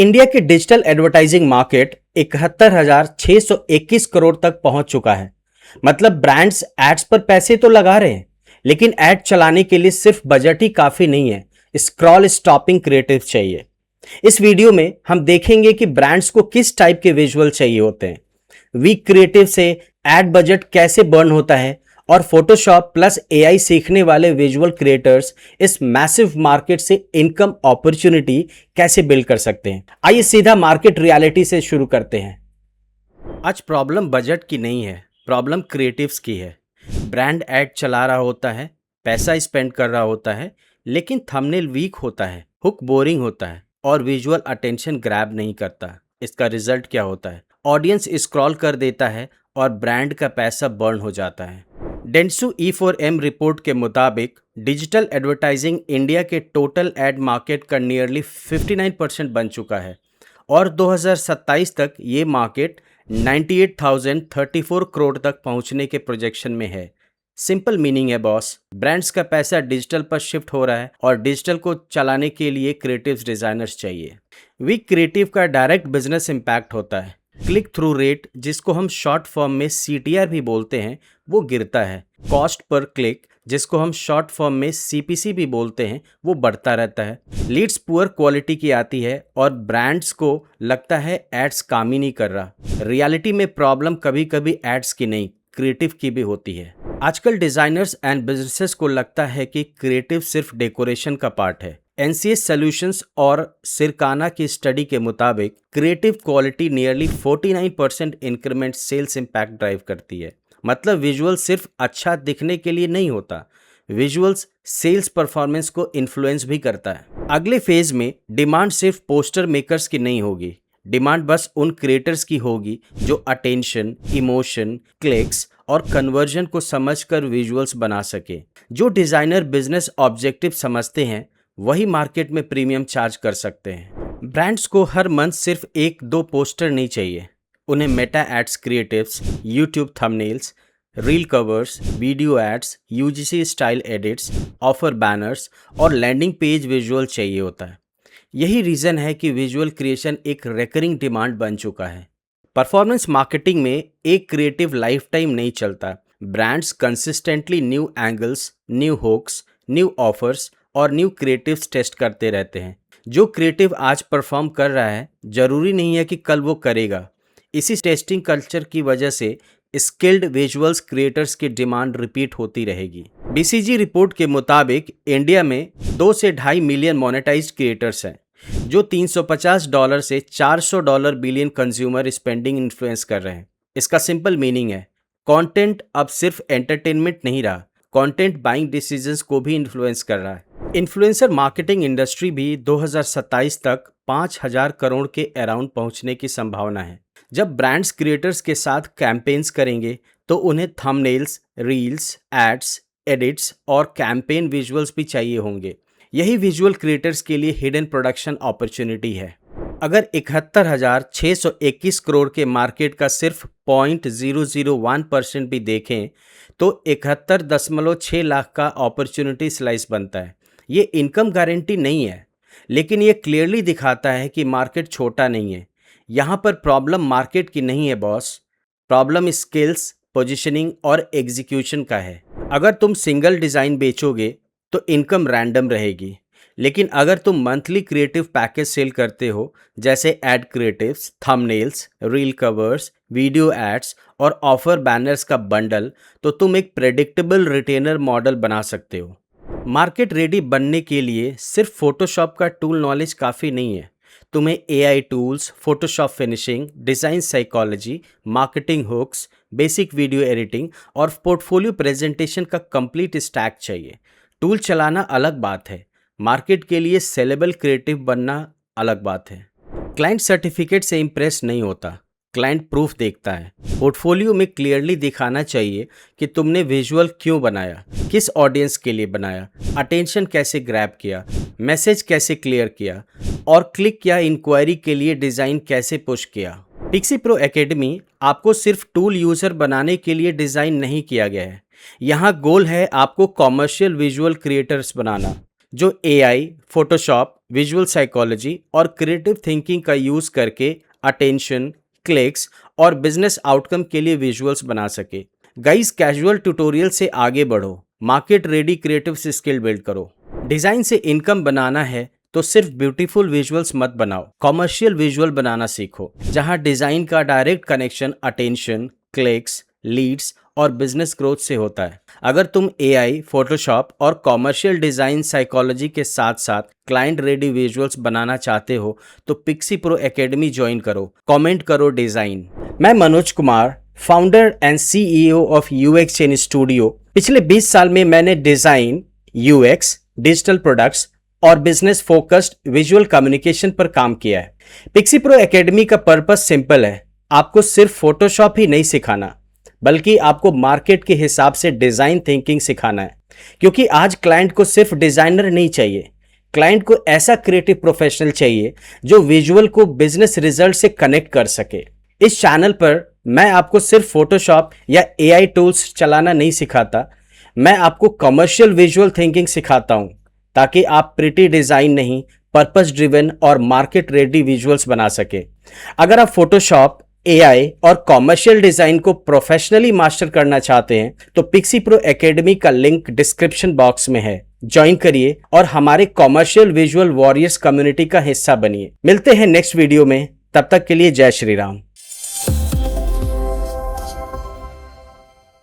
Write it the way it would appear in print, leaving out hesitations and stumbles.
India की digital advertising market 71,621 crore तक पहुंच चुका है। मतलब ब्रांड्स एड्स पर पैसे तो लगा रहे हैं, लेकिन एड चलाने के लिए सिर्फ बजट ही काफी नहीं है, स्क्रॉल स्टॉपिंग क्रिएटिव चाहिए। इस वीडियो में हम देखेंगे कि ब्रांड्स को किस टाइप के विजुअल चाहिए होते हैं, वीक क्रिएटिव से एड बजट कैसे बर्न होता है, और फोटोशॉप प्लस एआई सीखने वाले विजुअल क्रिएटर्स इस मैसिव मार्केट से इनकम अपॉर्चुनिटी कैसे बिल्ड कर सकते हैं। आइए सीधा मार्केट रियलिटी से शुरू करते हैं। आज प्रॉब्लम बजट की नहीं है, प्रॉब्लम क्रिएटिव्स की है। ब्रांड एड चला रहा होता है, पैसा स्पेंड कर रहा होता है, लेकिन थंबनेल वीक होता है, हुक बोरिंग होता है और विजुअल अटेंशन ग्रैब नहीं करता। इसका रिजल्ट क्या होता है? ऑडियंस स्क्रॉल कर देता है और ब्रांड का पैसा बर्न हो जाता है। डेंसू E4M रिपोर्ट के मुताबिक डिजिटल एडवर्टाइजिंग इंडिया के टोटल एड मार्केट का नियरली 59% बन चुका है और 2027 तक ये मार्केट 98,034 करोड़ तक पहुंचने के प्रोजेक्शन में है। सिंपल मीनिंग है बॉस, ब्रांड्स का पैसा डिजिटल पर शिफ्ट हो रहा है और डिजिटल को चलाने के लिए क्रिएटिव डिजाइनर्स चाहिए। वीक क्रिएटिव का डायरेक्ट बिजनेस इंपैक्ट होता है। क्लिक थ्रू रेट, जिसको हम शॉर्ट फॉर्म में CTR भी बोलते हैं, वो गिरता है। कॉस्ट पर क्लिक, जिसको हम शॉर्ट फॉर्म में CPC भी बोलते हैं, वो बढ़ता रहता है। लीड्स पुअर क्वालिटी की आती है और ब्रांड्स को लगता है एड्स काम ही नहीं कर रहा। रियलिटी में प्रॉब्लम कभी कभी एड्स की नहीं, क्रिएटिव की भी होती है। आजकल डिजाइनर्स एंड बिजनेसेस को लगता है कि क्रिएटिव सिर्फ डेकोरेशन का पार्ट है। NCS सॉल्यूशंस और सिरकाना की स्टडी के मुताबिक creative quality nearly 49% increment sales impact drive करती है। मतलब विजुअल सिर्फ अच्छा दिखने के लिए नहीं होता, विजुअल्स सेल्स परफॉर्मेंस को इन्फ्लुएंस भी करता है। अगले फेज में डिमांड सिर्फ पोस्टर मेकर्स की नहीं होगी, डिमांड बस उन क्रिएटर्स की होगी जो अटेंशन, इमोशन, क्लिक्स और कन्वर्जन को समझकर विजुअल्स बना सके। जो डिजाइनर बिजनेस ऑब्जेक्टिव समझते हैं वही मार्केट में प्रीमियम चार्ज कर सकते हैं। ब्रांड्स को हर मंथ सिर्फ 1-2 पोस्टर नहीं चाहिए, उन्हें Meta ads creatives, YouTube thumbnails, reel covers, video ads, UGC style edits, offer banners और लैंडिंग पेज विजुअल चाहिए होता है। यही रीज़न है कि विजुअल क्रिएशन एक रेकरिंग डिमांड बन चुका है। परफॉर्मेंस मार्केटिंग में एक क्रिएटिव लाइफ टाइम नहीं चलता। Brands consistently new angles, new hooks, new offers और न्यू क्रिएटिव्स टेस्ट करते रहते हैं। जो क्रिएटिव आज परफॉर्म कर रहा है, जरूरी नहीं है कि कल वो करेगा। इसी टेस्टिंग कल्चर की वजह से स्किल्ड विजुअल्स क्रिएटर्स की डिमांड रिपीट होती रहेगी। BCG रिपोर्ट के मुताबिक इंडिया में 2 से 2.5 मिलियन मोनेटाइज्ड क्रिएटर्स हैं, जो $350 से $400 बिलियन कंज्यूमर स्पेंडिंग इन्फ्लुएंस कर रहे हैं। इसका सिंपल मीनिंग है, कंटेंट अब सिर्फ एंटरटेनमेंट नहीं रहा, कंटेंट बाइंग डिसीजंस को भी इन्फ्लुएंस कर रहा है। इन्फ्लुएंसर मार्केटिंग इंडस्ट्री भी 2027 तक 5,000 करोड़ के अराउंड पहुंचने की संभावना है। जब ब्रांड्स क्रिएटर्स के साथ कैंपेन्स करेंगे तो उन्हें थंबनेल्स, रील्स, एड्स, एडिट्स और कैंपेन विजुअल्स भी चाहिए होंगे। यही विजुअल क्रिएटर्स के लिए हिडन प्रोडक्शन अपॉर्चुनिटी है। अगर 71,621 करोड़ के मार्केट का सिर्फ 0.001% भी देखें तो 71.6 लाख का अपॉर्चुनिटी स्लाइस बनता है। ये इनकम गारंटी नहीं है, लेकिन ये क्लियरली दिखाता है कि मार्केट छोटा नहीं है। यहाँ पर प्रॉब्लम मार्केट की नहीं है बॉस, प्रॉब्लम स्किल्स, पोजीशनिंग और एग्जीक्यूशन का है। अगर तुम सिंगल डिज़ाइन बेचोगे तो इनकम रैंडम रहेगी, लेकिन अगर तुम मंथली क्रिएटिव पैकेज सेल करते हो, जैसे ad creatives, thumbnails, reel covers, video ads और ऑफर बैनर्स का बंडल, तो तुम एक प्रेडिक्टेबल रिटेनर मॉडल बना सकते हो। मार्केट रेडी बनने के लिए सिर्फ फोटोशॉप का टूल नॉलेज काफ़ी नहीं है, तुम्हें AI tools, Photoshop finishing, design psychology, marketing hooks, basic video editing और पोर्टफोलियो प्रेजेंटेशन का कंप्लीट स्टैक चाहिए। टूल चलाना अलग बात है, मार्केट के लिए सेलेबल क्रिएटिव बनना अलग बात है। क्लाइंट सर्टिफिकेट से इम्प्रेस नहीं होता, क्लाइंट प्रूफ देखता है। पोर्टफोलियो में क्लियरली दिखाना चाहिए कि तुमने विजुअल क्यों बनाया, किस ऑडियंस के लिए बनाया, अटेंशन कैसे ग्रैब किया, मैसेज कैसे क्लियर किया और क्लिक या इंक्वायरी के लिए डिज़ाइन कैसे पुश किया। पिक्सी प्रो एकेडमी आपको सिर्फ टूल यूज़र बनाने के लिए डिज़ाइन नहीं किया गया है। यहाँ गोल है आपको कॉमर्शियल विजुअल क्रिएटर्स बनाना। जो एआई, फोटोशॉप, विजुअल साइकोलॉजी और क्रिएटिव थिंकिंग का यूज करके अटेंशन, क्लिक्स और बिजनेस आउटकम के लिए विजुअल्स बना सके। गाइस, कैजुअल ट्यूटोरियल से आगे बढ़ो, मार्केट रेडी क्रिएटिव से स्किल बिल्ड करो। डिजाइन से इनकम बनाना है तो सिर्फ ब्यूटीफुल विजुअल्स मत बनाओ, कॉमर्शियल विजुअल बनाना सीखो, जहां डिजाइन का direct connection attention, clicks, leads और बिजनेस ग्रोथ से होता है। अगर तुम एआई, फोटोशॉप और कॉमर्शियल डिजाइन साइकोलॉजी के साथ साथ क्लाइंट रेडी विजुअल्स बनाना चाहते हो तो पिक्सी प्रो एकेडमी ज्वाइन करो। कमेंट करो डिजाइन। मैं Manoj Kumar, founder and CEO of UX chain studio. पिछले 20 साल में मैंने डिजाइन, यूएक्स, डिजिटल प्रोडक्ट्स और बिजनेस फोकस्ड विजुअल कम्युनिकेशन पर काम किया है। पिक्सी प्रो एकेडमी का पर्पस सिंपल है, आपको सिर्फ फोटोशॉप ही नहीं सिखाना, बल्कि आपको मार्केट के हिसाब से डिजाइन थिंकिंग सिखाना है। क्योंकि आज क्लाइंट को सिर्फ डिजाइनर नहीं चाहिए, क्लाइंट को ऐसा क्रिएटिव प्रोफेशनल चाहिए जो विजुअल को बिजनेस रिजल्ट से कनेक्ट कर सके। इस चैनल पर मैं आपको सिर्फ फोटोशॉप या एआई टूल्स चलाना नहीं सिखाता, मैं आपको कमर्शियल विजुअल थिंकिंग सिखाता हूं, ताकि आप प्रिटी डिजाइन नहीं, पर्पस ड्रिवन और मार्केट रेडी विजुअल्स बना सके। अगर आप फोटोशॉप, एआई और कॉमर्शियल डिजाइन को प्रोफेशनली मास्टर करना चाहते हैं तो पिक्सी प्रो एकेडमी का लिंक डिस्क्रिप्शन बॉक्स में है, ज्वाइन करिए और हमारे कॉमर्शियल विजुअल वॉरियर्स कम्युनिटी का हिस्सा बनिए। मिलते हैं नेक्स्ट वीडियो में, तब तक के लिए जय श्री राम।